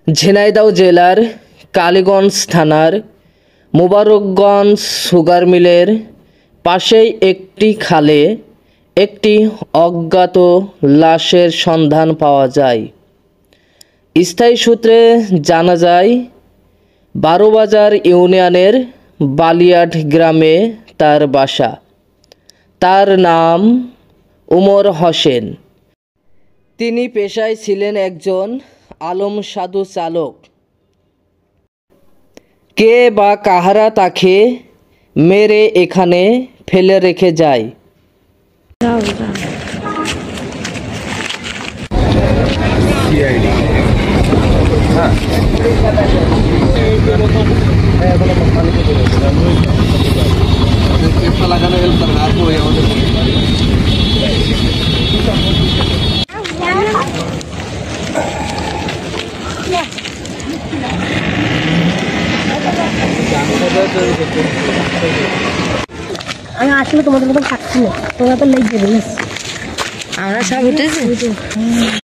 ঝিনাইদহ জেলার কালীগঞ্জ থানার মোবারকগঞ্জ সুগার মিলের পাশেই একটি খালে একটি অজ্ঞাত লাশের সন্ধান পাওয়া যায়। স্থানীয় সূত্রে জানা যায়, বারোবাজার ইউনিয়নের বালিয়াট গ্রামে তার বাসা। তার নাম ওমর হোসেন। তিনি পেশায় ছিলেন একজন আলম সাধু চালক। কে বা কাহারা তাকে মেরে এখানে ফেলে রেখে যায়। আমি আসলে তোমাদের মতো থাকছি না, তোমরা তো লেগে যাবে। আমরা সব উঠেছি।